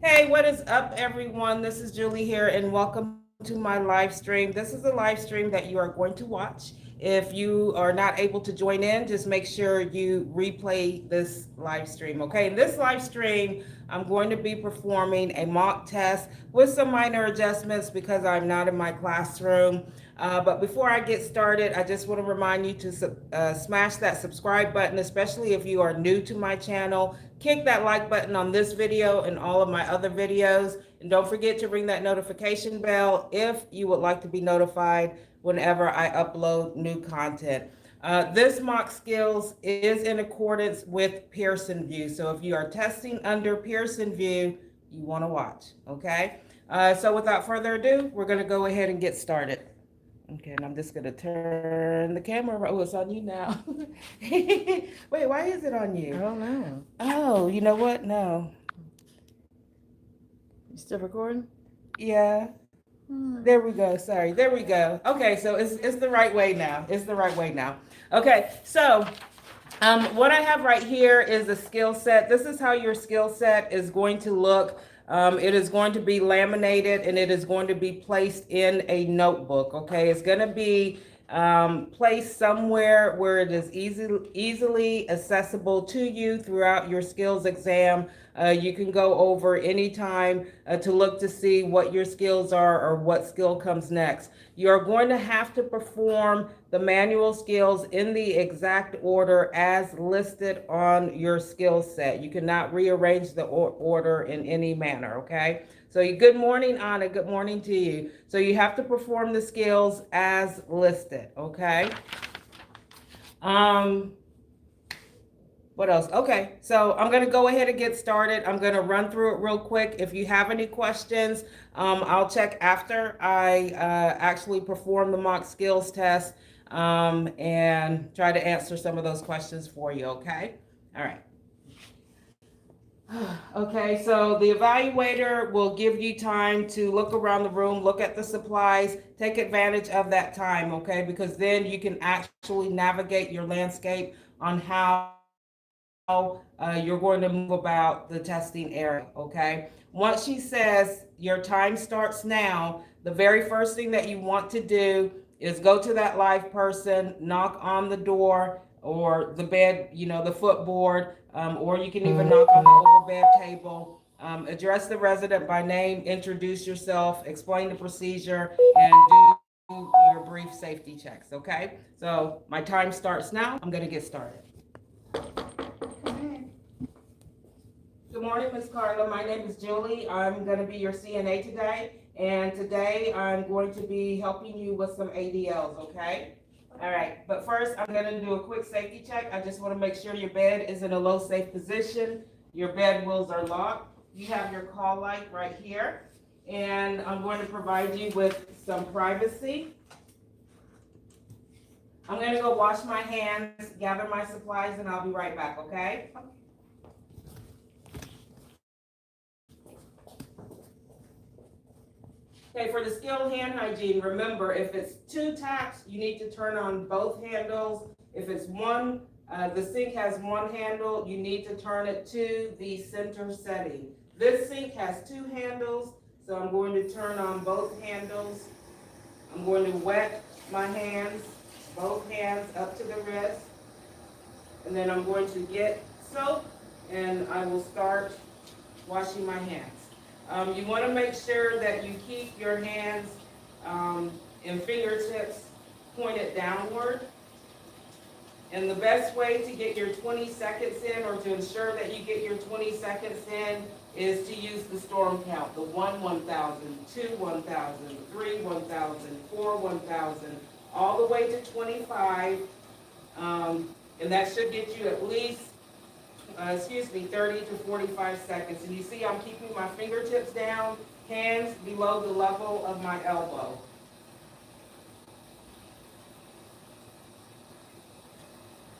Hey, what is up, everyone? This is Julie here, and welcome to my live stream. This is a live stream that you are going to watch. If you are not able to join in, just make sure you replay this live stream, okay? In this live stream, I'm going to be performing a mock test with some minor adjustments because I'm not in my classroom. But before I get started, I just want to remind you to smash that subscribe button, especially if you are new to my channel. Click that like button on this video and all of my other videos. And don't forget to ring that notification bell if you would like to be notified whenever I upload new content. This mock skills is in accordance with Pearson View. So if you are testing under Pearson View, you want to watch, okay? So without further ado, we're going to go ahead and get started. Okay, and I'm just gonna turn the camera. Oh, it's on you now. Wait, why is it on I you? don't know. Oh, you know what? No. You still recording? Yeah. There we go. Sorry. There we go. Okay, so it's the right way now. It's the right way now. Okay, so what I have right here is a skill set. This is how your skill set is going to look. It is going to be laminated and it is going to be placed in a notebook. Okay, it's going to be placed somewhere where it is easily accessible to you throughout your skills exam. You can go over anytime to look to see what your skills are or what skill comes next. You're going to have to perform the manual skills in the exact order as listed on your skill set. You cannot rearrange the order in any manner, okay? So good morning, Anna. Good morning to you. So you have to perform the skills as listed, okay? Um, what else? Okay, so I'm going to go ahead and get started. I'm going to run through it real quick. If you have any questions, I'll check after I actually perform the mock skills test and try to answer some of those questions for you, okay? All right. Okay, so the evaluator will give you time to look around the room, look at the supplies, take advantage of that time, okay? Because then you can actually navigate your landscape on how you're going to move about the testing area, okay? Once she says your time starts now, the very first thing that you want to do is go to that live person, knock on the door or the bed, the footboard, or you can even knock on the overbed table. Address the resident by name, introduce yourself, explain the procedure, and do your brief safety checks, okay? So my time starts now. I'm going to get started. Good morning, Ms. Carla. My name is Julie. I'm going to be your CNA today, and today I'm going to be helping you with some ADLs, okay? All right, but first I'm going to do a quick safety check. I just want to make sure your bed is in a low safe position. Your bed wheels are locked. You have your call light right here, and I'm going to provide you with some privacy. I'm going to go wash my hands, gather my supplies, and I'll be right back, okay? Okay, for the skilled hand hygiene, remember, if it's 2 taps, you need to turn on both handles. If it's one, the sink has 1 handle, you need to turn it to the center setting. This sink has 2 handles, so I'm going to turn on both handles. I'm going to wet my hands, both hands up to the wrist, and then I'm going to get soap, and I will start washing my hands. You want to make sure that you keep your hands and fingertips pointed downward. And the best way to get your 20 seconds in, or to ensure that you get your 20 seconds in, is to use the storm count. The 1, 1,000, 2, 1,000, 3, 1,000, 4, 1,000, all the way to 25. And that should get you at least 30 to 45 seconds. And you see I'm keeping my fingertips down, hands below the level of my elbow.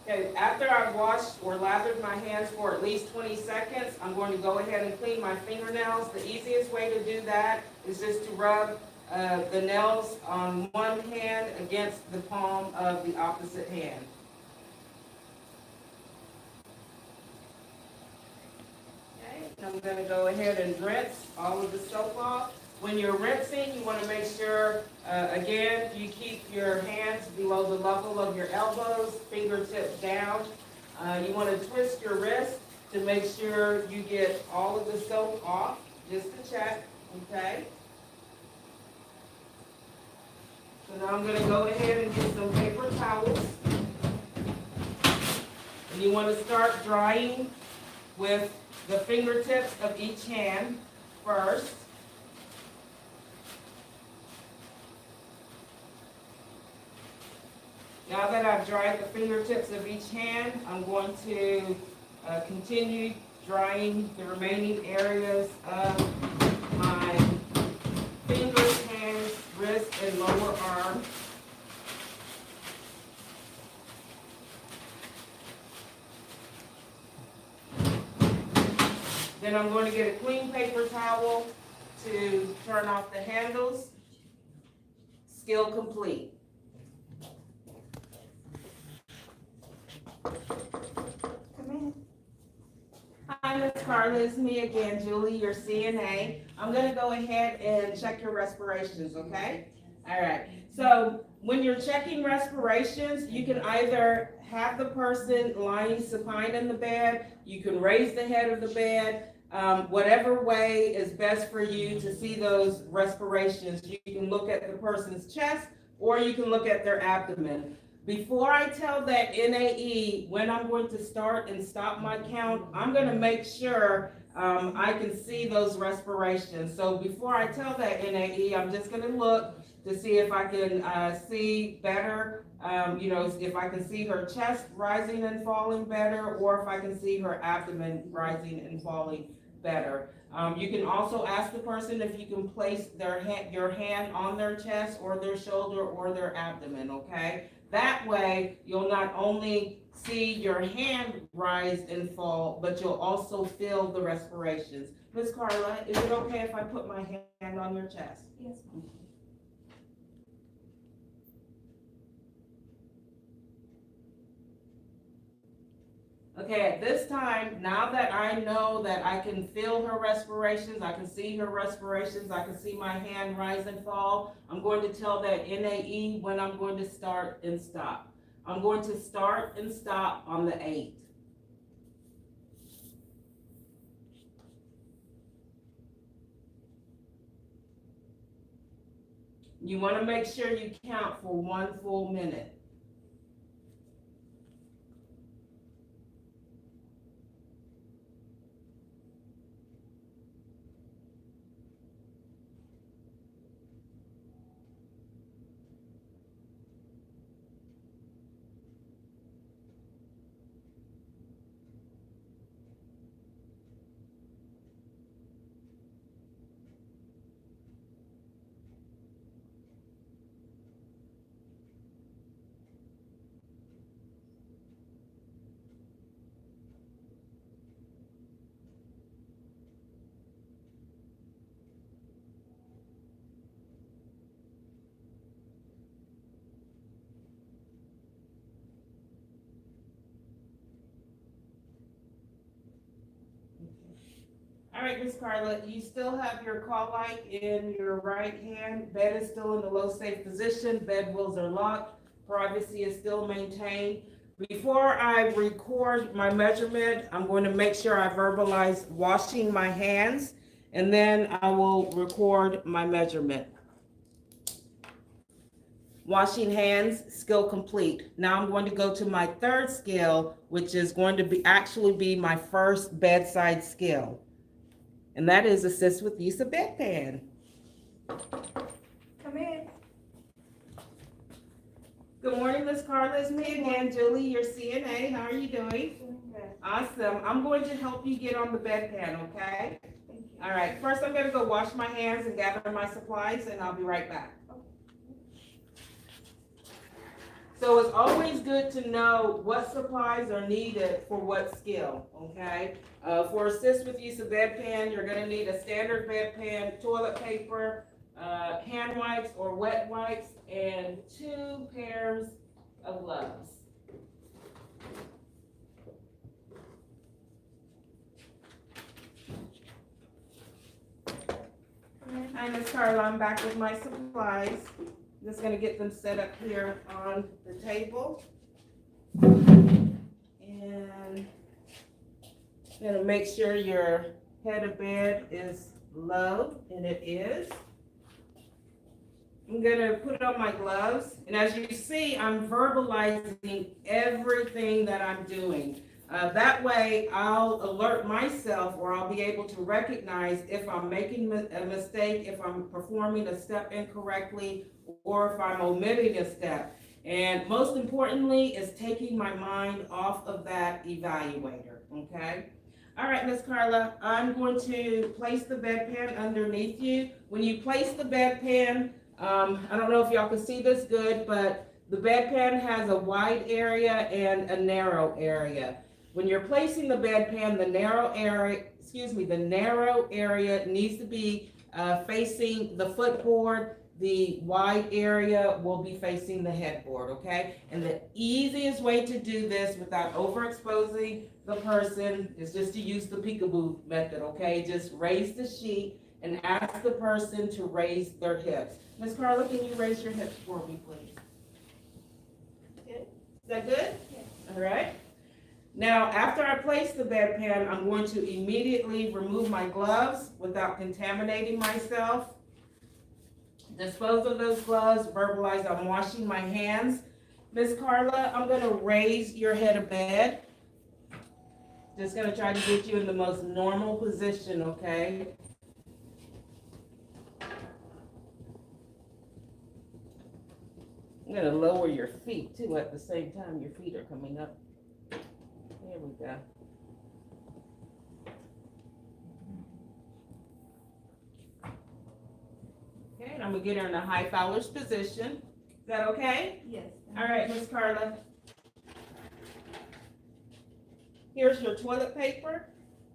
Okay, after I've washed or lathered my hands for at least 20 seconds, I'm going to go ahead and clean my fingernails. The easiest way to do that is just to rub the nails on one hand against the palm of the opposite hand. Okay, I'm gonna go ahead and rinse all of the soap off. When you're rinsing, you wanna make sure, again, you keep your hands below the level of your elbows, fingertips down. You wanna twist your wrist to make sure you get all of the soap off, just to check, okay? So now I'm gonna go ahead and get some paper towels. And you wanna start drying with the fingertips of each hand first. Now that I've dried the fingertips of each hand, I'm going to continue drying the remaining areas of my fingers, hands, wrists, and lower arm. Then I'm going to get a clean paper towel to turn off the handles. Skill complete. Come in. Hi, Ms. Carla, it's me again, Julie, your CNA. I'm gonna go ahead and check your respirations, okay? All right, so when you're checking respirations, you can either have the person lying supine in the bed, you can raise the head of the bed, whatever way is best for you to see those respirations. You can look at the person's chest or you can look at their abdomen. Before I tell that NAE when I'm going to start and stop my count, I'm going to make sure I can see those respirations. So before I tell that NAE, I'm just going to look to see if I can see better, if I can see her chest rising and falling better, or if I can see her abdomen rising and falling better. You can also ask the person if you can place your hand on their chest or their shoulder or their abdomen, okay? That way, you'll not only see your hand rise and fall, but you'll also feel the respirations. Miss Carla, is it okay if I put my hand on your chest? Yes, ma'am. Okay, at this time, now that I know that I can feel her respirations, I can see her respirations, I can see my hand rise and fall, I'm going to tell that NAE when I'm going to start and stop. I'm going to start and stop on the 8. You want to make sure you count for 1 full minute. All right, Ms. Carla, you still have your call light in your right hand. Bed is still in the low safe position. Bed wheels are locked. Privacy is still maintained. Before I record my measurement, I'm going to make sure I verbalize washing my hands, and then I will record my measurement. Washing hands, skill complete. Now I'm going to go to my third skill, which is going to be my first bedside skill. And that is assist with use of bedpan. Come in. Good morning, Ms. Carla. It's me again, Julie, your CNA. How are you doing? Doing good. Awesome. I'm going to help you get on the bedpan, okay? Thank you. All right. First, I'm going to go wash my hands and gather my supplies, and I'll be right back. So it's always good to know what supplies are needed for what skill, okay? For assist with use of bedpan, you're gonna need a standard bedpan, toilet paper, hand wipes or wet wipes, and 2 pairs of gloves. Hi, Miss Carla, I'm back with my supplies. Just gonna get them set up here on the table. And gonna make sure your head of bed is low, and it is. I'm gonna put on my gloves, and as you see, I'm verbalizing everything that I'm doing. That way, I'll alert myself, or I'll be able to recognize if I'm making a mistake, if I'm performing a step incorrectly, or if I'm omitting a step. And most importantly, is taking my mind off of that evaluator, okay? All right, Miss Carla, I'm going to place the bedpan underneath you. When you place the bedpan, I don't know if y'all can see this good, but the bedpan has a wide area and a narrow area. When you're placing the bedpan, the narrow area needs to be facing the footboard. The wide area will be facing the headboard, okay? And the easiest way to do this without overexposing the person is just to use the peekaboo method, okay? Just raise the sheet and ask the person to raise their hips. Miss Carla, can you raise your hips for me, please? Good. Is that good? Yes. All right. Now, after I place the bedpan, I'm going to immediately remove my gloves without contaminating myself. Dispose of those gloves, verbalize I'm washing my hands. Miss Carla, I'm going to raise your head of bed. Just going to try to get you in the most normal position, okay? I'm going to lower your feet too at the same time your feet are coming up. There we go. Okay, and I'm going to get her in a high Fowler's position. Is that okay? Yes. All right, Miss Carla. Here's your toilet paper,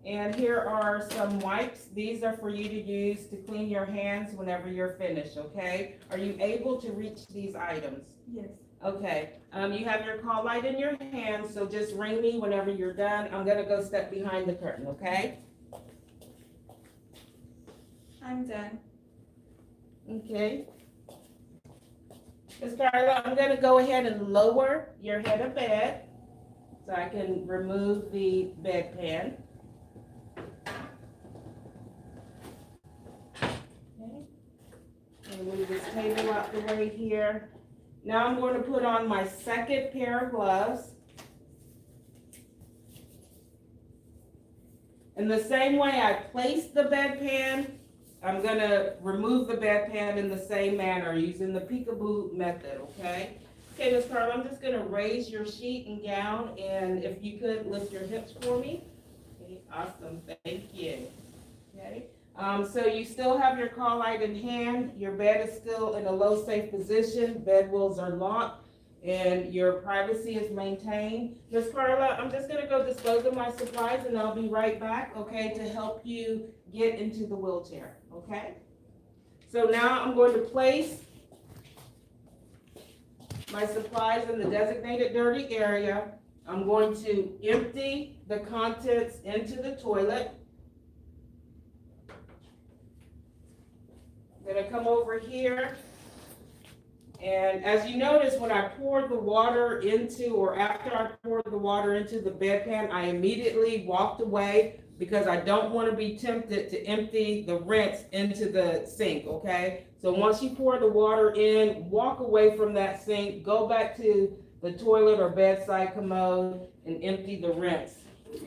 and here are some wipes. These are for you to use to clean your hands whenever you're finished, okay? Are you able to reach these items? Yes. Okay, you have your call light in your hand, so just ring me whenever you're done. I'm gonna go step behind the curtain, okay? I'm done. Okay. Ms. Carla, I'm gonna go ahead and lower your head of bed so I can remove the bedpan. Okay. Move this table out the way here. Now I'm going to put on my second pair of gloves. In the same way I placed the bedpan, I'm going to remove the bedpan in the same manner using the peekaboo method, okay? Okay, Ms. Carla, I'm just going to raise your sheet and gown, and if you could lift your hips for me. Okay, awesome, thank you. Okay. So you still have your call light in hand, your bed is still in a low safe position, bed wheels are locked, and your privacy is maintained. Ms. Carla, I'm just gonna go dispose of my supplies and I'll be right back, okay, to help you get into the wheelchair, okay? So now I'm going to place my supplies in the designated dirty area. I'm going to empty the contents into the toilet. I'm gonna come over here, and as you notice, when I poured the water into, or after I poured the water into the bedpan, I immediately walked away because I don't want to be tempted to empty the rinse into the sink, okay? So once you pour the water in, walk away from that sink, go back to the toilet or bedside commode and empty the rinse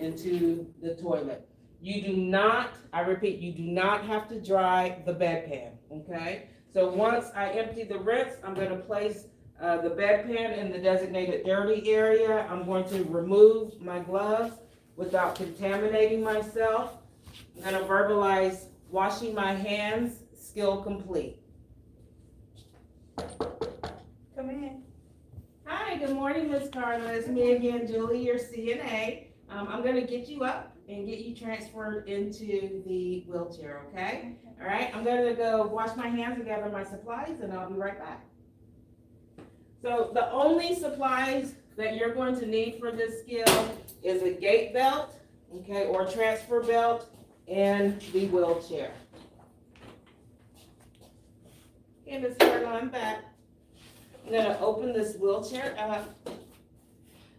into the toilet. You do not, I repeat, you do not have to dry the bedpan, okay? So once I empty the rinse, I'm going to place the bedpan in the designated dirty area. I'm going to remove my gloves without contaminating myself. I'm going to verbalize washing my hands, skill complete. Come in. Hi, good morning, Ms. Carla. It's me again, Julie, your CNA. I'm going to get you up and get you transferred into the wheelchair, okay? All right, I'm going to go wash my hands and gather my supplies, and I'll be right back. So the only supplies that you're going to need for this skill is a gait belt, okay, or transfer belt, and the wheelchair. Okay, Ms. Carla, I'm back. I'm gonna open this wheelchair up.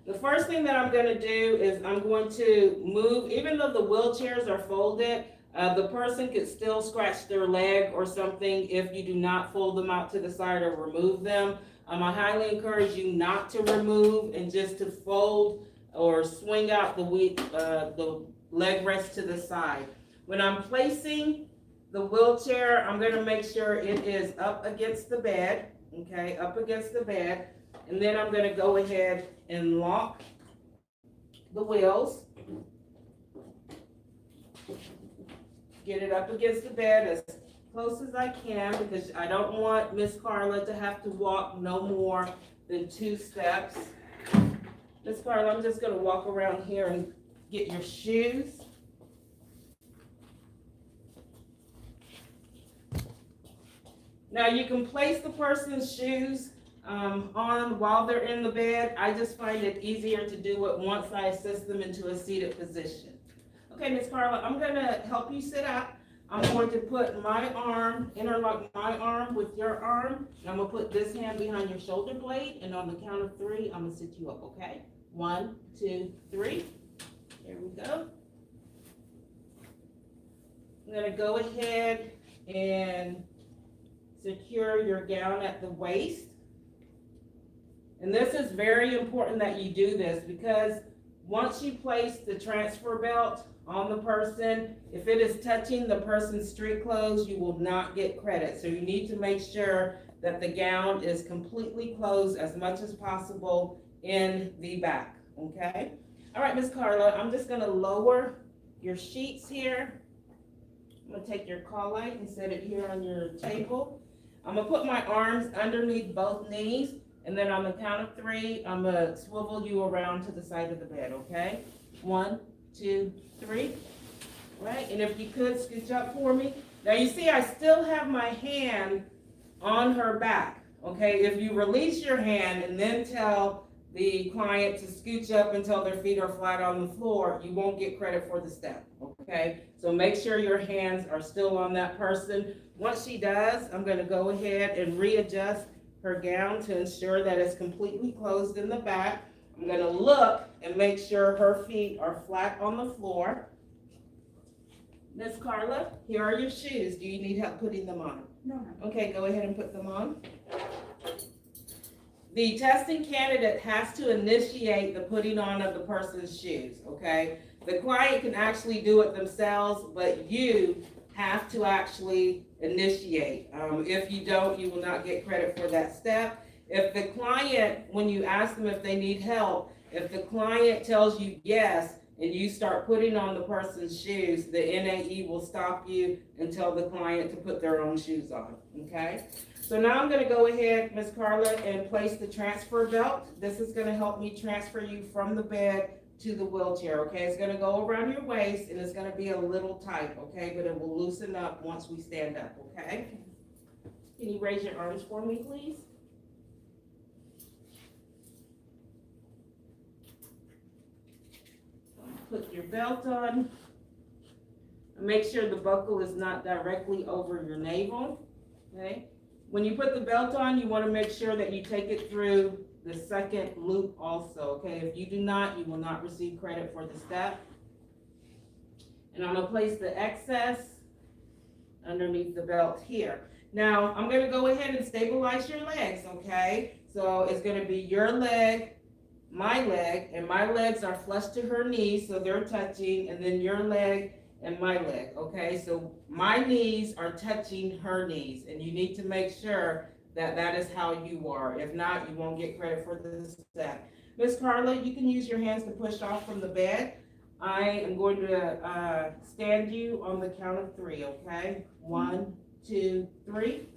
The first thing that I'm gonna do is I'm going to move, even though the wheelchairs are folded, the person could still scratch their leg or something if you do not fold them out to the side or remove them. I highly encourage you not to remove and just to fold or swing out the leg rest to the side. When I'm placing the wheelchair, I'm gonna make sure it is up against the bed, okay, up against the bed. And then I'm gonna go ahead and lock the wheels. Get it up against the bed as close as I can because I don't want Miss Carla to have to walk no more than 2 steps. Miss Carla, I'm just gonna walk around here and get your shoes. Now you can place the person's shoes on while they're in the bed. I just find it easier to do it once I assist them into a seated position. Okay, Miss Carla, I'm gonna help you sit up. I'm going to put my arm, interlock my arm with your arm, and I'm gonna put this hand behind your shoulder blade, and on the count of 3, I'm gonna sit you up, okay? 1, 2, 3. There we go. I'm gonna go ahead and secure your gown at the waist. And this is very important that you do this because once you place the transfer belt on the person, if it is touching the person's street clothes, you will not get credit. So you need to make sure that the gown is completely closed as much as possible in the back, okay? All right, Miss Carla, I'm just gonna lower your sheets here. I'm gonna take your call light and set it here on your table. I'm gonna put my arms underneath both knees, and then on the count of 3, I'm gonna swivel you around to the side of the bed, okay? 1, 2, 3. Right, and if you could scooch up for me. Now you see I still have my hand on her back, okay? If you release your hand and then tell the client to scooch up until their feet are flat on the floor, you won't get credit for the step, okay? So make sure your hands are still on that person. Once she does, I'm gonna go ahead and readjust her gown to ensure that it's completely closed in the back. I'm gonna look and make sure her feet are flat on the floor. Miss Carla, here are your shoes. Do you need help putting them on? No. Okay, go ahead and put them on. The testing candidate has to initiate the putting on of the person's shoes, okay? The client can actually do it themselves, but you have to actually initiate. If you don't, you will not get credit for that step. If the client, when you ask them if they need help, if the client tells you yes, and you start putting on the person's shoes, the NAE will stop you and tell the client to put their own shoes on, okay? So now I'm gonna go ahead, Ms. Carla, and place the transfer belt. This is gonna help me transfer you from the bed to the wheelchair, okay? It's gonna go around your waist and it's gonna be a little tight, okay? But it will loosen up once we stand up, okay? Can you raise your arms for me, please? Put your belt on. Make sure the buckle is not directly over your navel, okay? When you put the belt on, you want to make sure that you take it through the second loop also, okay? If you do not, you will not receive credit for the step. And I'm gonna place the excess underneath the belt here. Now, I'm gonna go ahead and stabilize your legs, okay? So it's gonna be your leg, my leg, and my legs are flush to her knees, so they're touching, and then your leg and my leg, okay? So my knees are touching her knees, and you need to make sure that that is how you are. If not, you won't get credit for this step. Miss Carla, you can use your hands to push off from the bed. I am going to stand you on the count of 3, okay? 1, 2, 3.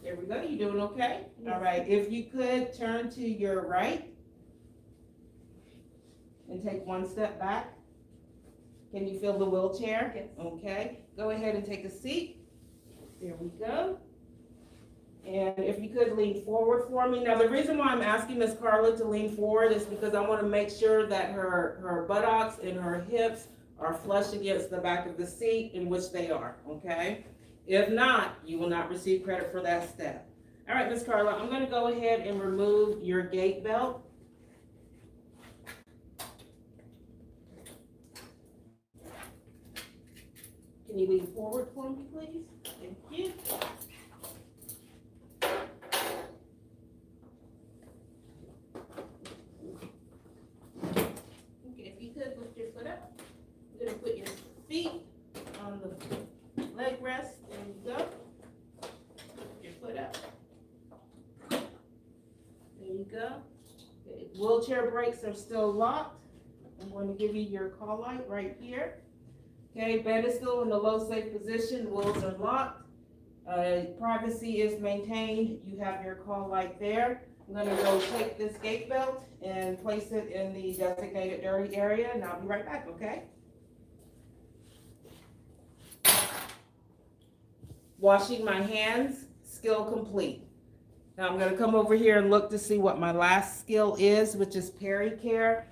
There we go. You doing okay? All right. If you could turn to your right and take 1 step back. Can you feel the wheelchair? Yes. Okay. Go ahead and take a seat. There we go. And if you could lean forward for me. Now, the reason why I'm asking Miss Carla to lean forward is because I want to make sure that her buttocks and her hips are flush against the back of the seat, in which they are, okay? If not, you will not receive credit for that step. All right, Miss Carla, I'm gonna go ahead and remove your gait belt. Can you lean forward for me, please? Thank you. Okay, if you could lift your foot up. You're gonna put your feet on the leg rest. There you go. Lift your foot up. There you go. Okay. Wheelchair brakes are still locked. I'm going to give you your call light right here. Okay, bed is still in the low safe position. Wheels are locked. Privacy is maintained. You have your call light there. I'm going to go take this gait belt and place it in the designated dirty area, and I'll be right back, okay? Washing my hands, skill complete. Now I'm going to come over here and look to see what my last skill is, which is pericare.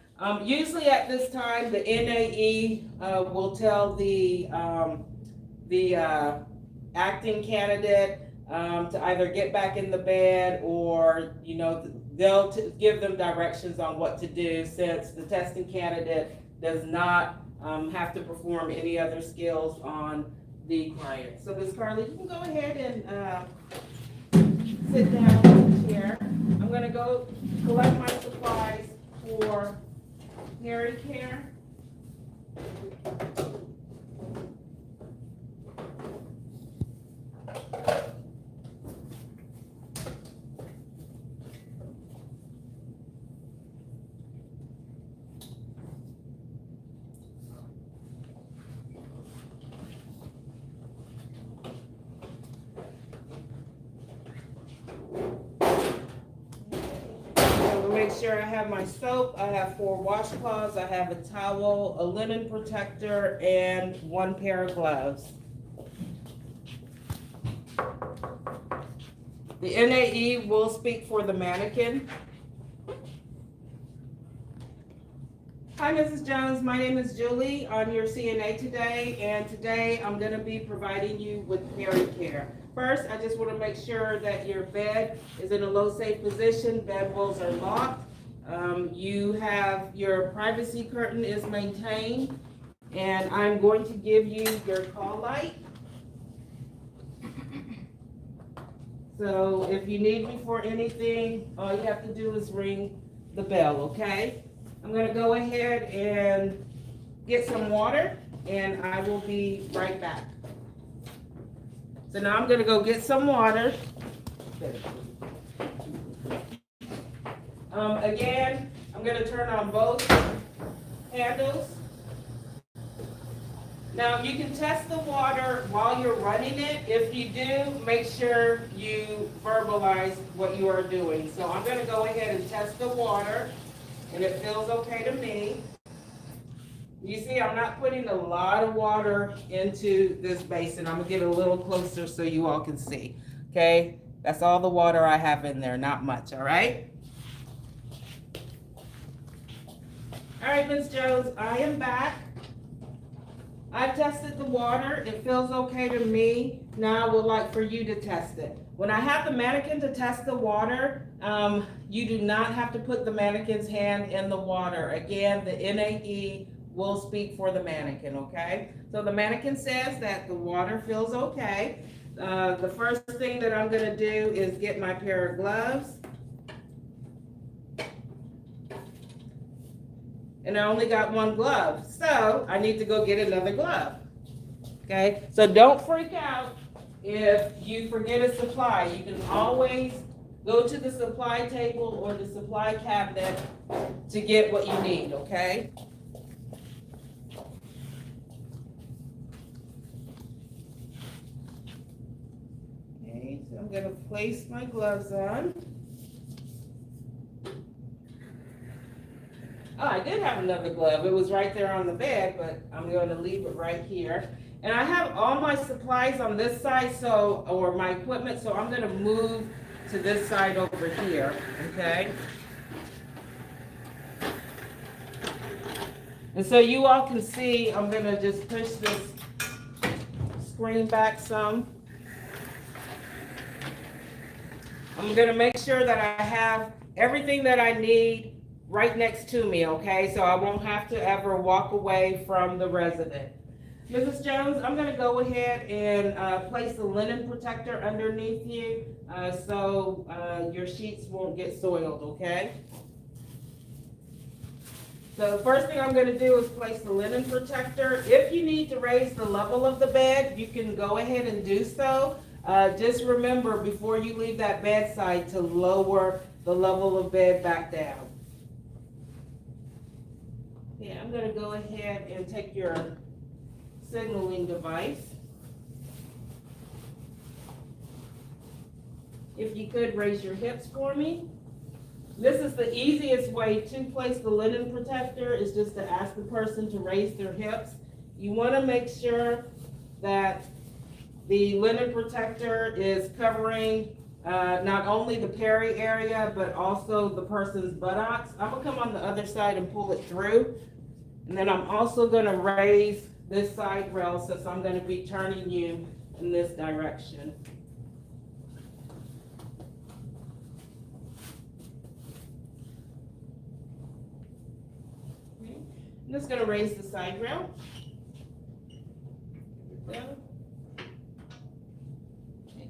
Usually at this time, the NAE will tell the acting candidate to either get back in the bed, or they'll give them directions on what to do, since the testing candidate does not have to perform any other skills on the client. So Ms. Carly, you can go ahead and sit down in the chair. I'm going to go collect my supplies for pericare. Make sure I have my soap. I have 4 washcloths. I have a towel, a linen protector, and 1 pair of gloves. The NAE will speak for the mannequin. Hi, Mrs. Jones. My name is Julie. I'm your CNA today, and today I'm going to be providing you with pericare. First, I just want to make sure that your bed is in a low safe position. Bed walls are locked. You have your privacy curtain is maintained, and I'm going to give you your call light. So if you need me for anything, all you have to do is ring the bell, okay? I'm going to go ahead and get some water, and I will be right back. So now I'm going to go get some water. Again, I'm going to turn on both handles. Now you can test the water while you're running it. If you do, make sure you verbalize what you are doing. So I'm going to go ahead and test the water, and it feels okay to me. You see, I'm not putting a lot of water into this basin. I'm gonna get a little closer so you all can see, okay? That's all the water I have in there, not much, all right? All right, Ms. Jones, I am back. I've tested the water. It feels okay to me. Now I would like for you to test it. When I have the mannequin to test the water, you do not have to put the mannequin's hand in the water. Again, the NAE will speak for the mannequin, okay? So the mannequin says that the water feels okay. The first thing that I'm gonna do is get my pair of gloves. And I only got 1 glove, so I need to go get another glove, okay? So don't freak out if you forget a supply. You can always go to the supply table or the supply cabinet to get what you need, okay? Okay, so I'm gonna place my gloves on. Oh, I did have another glove. It was right there on the bed, but I'm going to leave it right here. And I have all my supplies on this side, or my equipment, so I'm going to move to this side over here, okay? And so you all can see, I'm going to just push this screen back some. I'm gonna make sure that I have everything that I need right next to me, okay? So I won't have to ever walk away from the resident. Mrs. Jones, I'm gonna go ahead and place the linen protector underneath you, so your sheets won't get soiled, okay? So the first thing I'm gonna do is place the linen protector. If you need to raise the level of the bed, you can go ahead and do so. Just remember before you leave that bedside to lower the level of bed back down. Yeah, I'm gonna go ahead and take your signaling device. If you could raise your hips for me. This is the easiest way to place the linen protector, is just to ask the person to raise their hips. You want to make sure that the linen protector is covering not only the peri area, but also the person's buttocks. I'm going to come on the other side and pull it through. And then I'm also going to raise this side rail since I'm going to be turning you in this direction. I'm just going to raise the side rail. Down. Okay.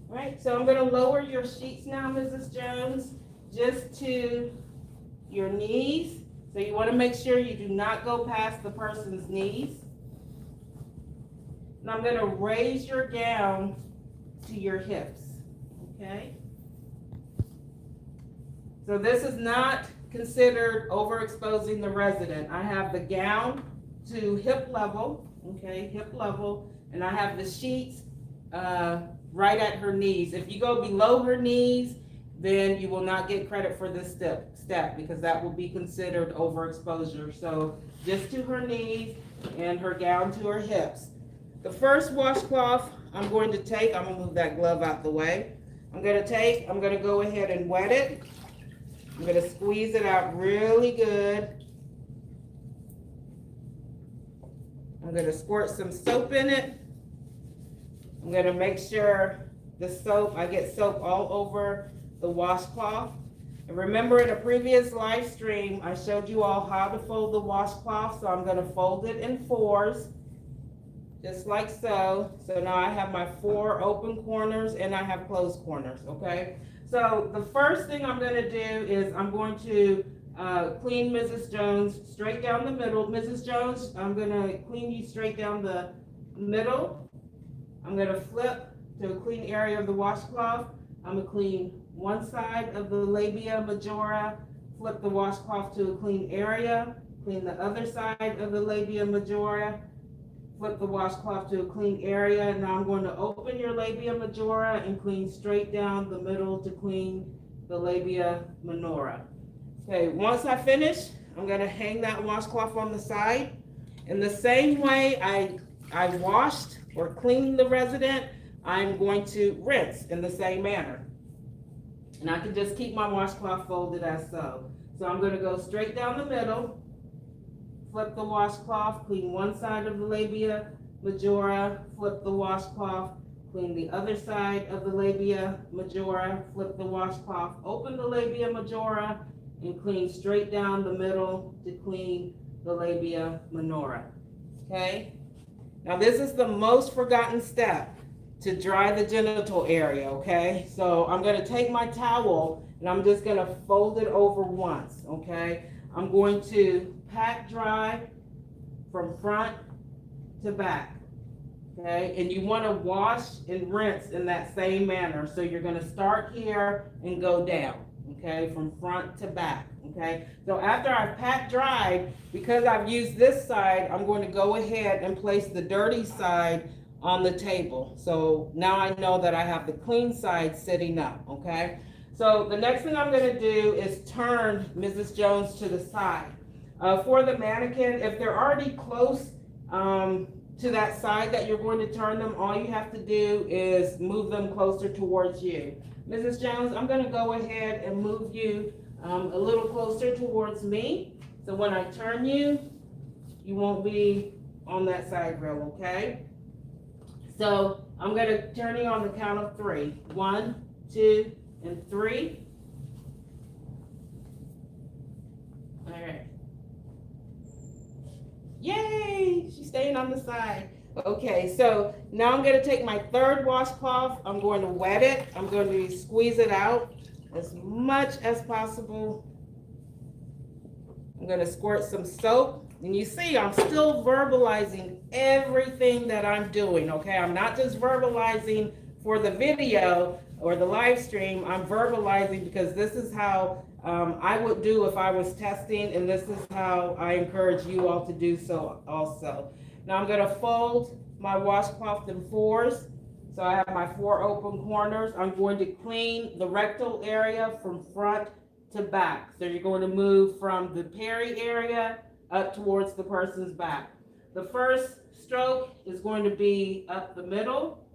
All right, so I'm going to lower your sheets now, Mrs. Jones, just to your knees. So you want to make sure you do not go past the person's knees. And I'm going to raise your gown to your hips, okay? So this is not considered overexposing the resident. I have the gown to hip level, okay, hip level, and I have the sheets right at her knees. If you go below her knees, then you will not get credit for this step because that will be considered overexposure. So just to her knees and her gown to her hips. The first washcloth I'm going to take, I'm going to move that glove out the way. I'm going to go ahead and wet it. I'm going to squeeze it out really good. I'm going to squirt some soap in it. I'm going to make sure I get soap all over the washcloth. And remember, in a previous live stream, I showed you all how to fold the washcloth. So I'm going to fold it in fours, just like so. So now I have my 4 open corners and I have closed corners, okay? So the first thing I'm going to do is I'm going to clean Mrs. Jones straight down the middle. Mrs. Jones, I'm going to clean you straight down the middle. I'm going to flip to a clean area of the washcloth. I'm going to clean one side of the labia majora, flip the washcloth to a clean area, clean the other side of the labia majora, flip the washcloth to a clean area. Now I'm going to open your labia majora and clean straight down the middle to clean the labia minora. Okay, once I finish, I'm going to hang that washcloth on the side. In the same way I washed or cleaned the resident, I'm going to rinse in the same manner. And I can just keep my washcloth folded as so. So I'm going to go straight down the middle, flip the washcloth, clean one side of the labia majora, flip the washcloth, clean the other side of the labia majora, flip the washcloth, open the labia majora, and clean straight down the middle to clean the labia minora. Okay? Now this is the most forgotten step to dry the genital area, okay? So I'm gonna take my towel and I'm just gonna fold it over once, okay? I'm going to pat dry from front to back, okay? And you wanna wash and rinse in that same manner. So you're gonna start here and go down, okay? From front to back, okay? So after I've pat dried, because I've used this side, I'm going to go ahead and place the dirty side on the table. So now I know that I have the clean side sitting up, okay? So the next thing I'm gonna do is turn Mrs. Jones to the side. For the mannequin, if they're already close to that side that you're going to turn them, all you have to do is move them closer towards you. Mrs. Jones, I'm gonna go ahead and move you a little closer towards me. So when I turn you, you won't be on that side rail, okay? So I'm gonna turn you on the count of 3. 1, 2, and 3. All right. Yay! She's staying on the side. Okay, so now I'm gonna take my third washcloth. I'm going to wet it. I'm going to squeeze it out as much as possible. I'm gonna squirt some soap. And you see, I'm still verbalizing everything that I'm doing, okay? I'm not just verbalizing for the video or the live stream. I'm verbalizing because this is how I would do if I was testing, and this is how I encourage you all to do so also. Now I'm gonna fold my washcloth in 4s. So I have my 4 open corners. I'm going to clean the rectal area from front to back. So you're going to move from the peri area up towards the person's back. The first stroke is going to be up the middle.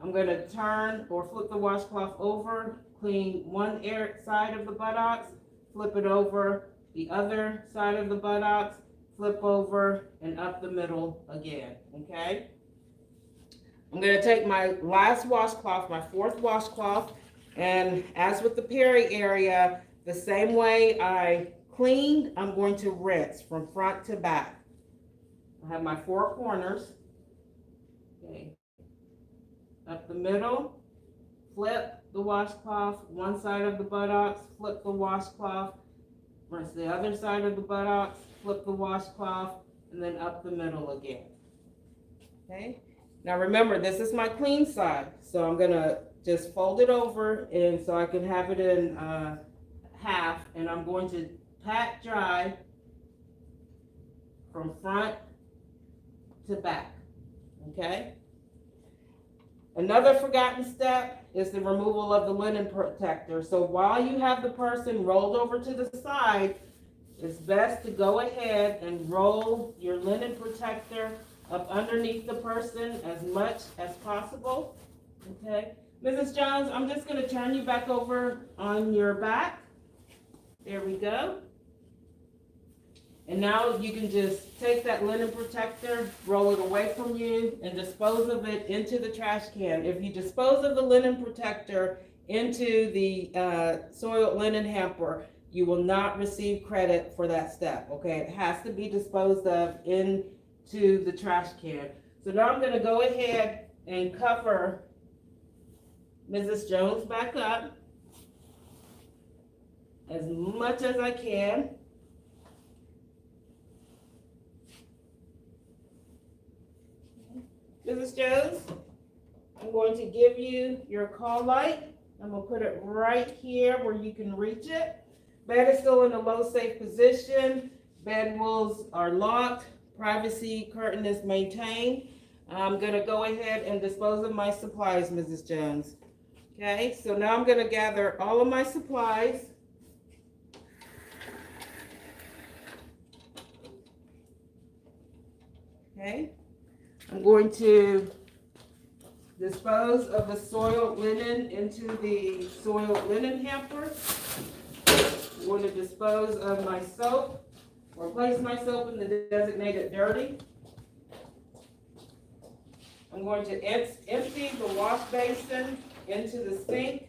I'm going to turn or flip the washcloth over, clean one side of the buttocks, flip it over the other side of the buttocks, flip over and up the middle again, okay? I'm going to take my last washcloth, my 4th washcloth, and as with the peri area, the same way I cleaned, I'm going to rinse from front to back. I have my 4 corners. Okay. Up the middle, flip the washcloth, one side of the buttocks, flip the washcloth, rinse the other side of the buttocks, flip the washcloth, and then up the middle again. Okay. Now remember, this is my clean side, so I'm gonna just fold it over, and so I can have it in half, and I'm going to pat dry from front to back, okay? Another forgotten step is the removal of the linen protector. So while you have the person rolled over to the side, it's best to go ahead and roll your linen protector up underneath the person as much as possible, okay? Mrs. Jones, I'm just gonna turn you back over on your back. There we go. And now you can just take that linen protector, roll it away from you, and dispose of it into the trash can. If you dispose of the linen protector into the soiled linen hamper, you will not receive credit for that step, okay? It has to be disposed of into the trash can. So now I'm gonna go ahead and cover Mrs. Jones back up as much as I can. Mrs. Jones, I'm going to give you your call light. I'm going to put it right here where you can reach it. Bed is still in a low safe position. Bed walls are locked. Privacy curtain is maintained. I'm going to go ahead and dispose of my supplies, Mrs. Jones. Okay, so now I'm going to gather all of my supplies. Okay, I'm going to dispose of the soiled linen into the soiled linen hamper. I'm going to dispose of my soap or place my soap in the designated dirty. I'm going to empty the wash basin into the sink.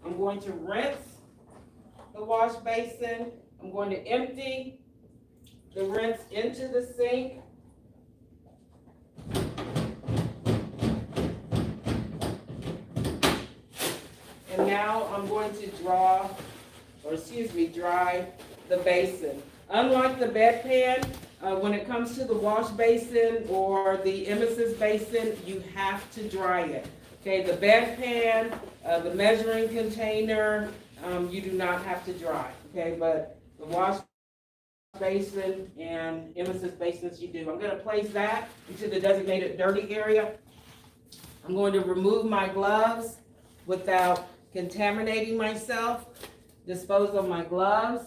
I'm going to rinse the wash basin. I'm going to empty the rinse into the sink. And now I'm going to dry the basin. Unlike the bedpan, when it comes to the wash basin or the emesis basin, you have to dry it. Okay, the bedpan, the measuring container, you do not have to dry. Okay, but the wash basin and emesis basins you do. I'm going to place that into the designated dirty area. I'm going to remove my gloves without contaminating myself, dispose of my gloves,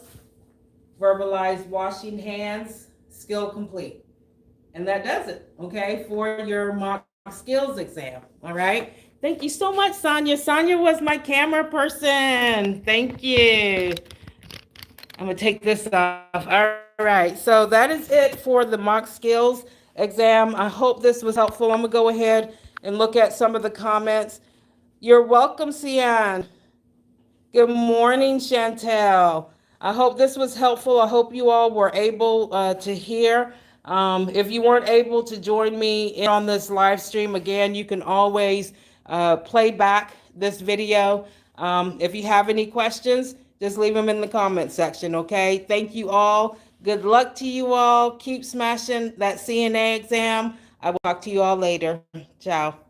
verbalize washing hands, skill complete. And that does it, okay, for your mock skills exam, all right? Thank you so much, Sonia. Sonia was my camera person. Thank you. I'm gonna take this off. All right, so that is it for the mock skills exam. I hope this was helpful. I'm gonna go ahead and look at some of the comments. You're welcome, Sian. Good morning, Chantel. I hope this was helpful. I hope you all were able to hear. If you weren't able to join me in on this live stream, again, you can always play back this video. If you have any questions, just leave them in the comment section, okay? Thank you all. Good luck to you all. Keep smashing that CNA exam. I will talk to you all later. Ciao.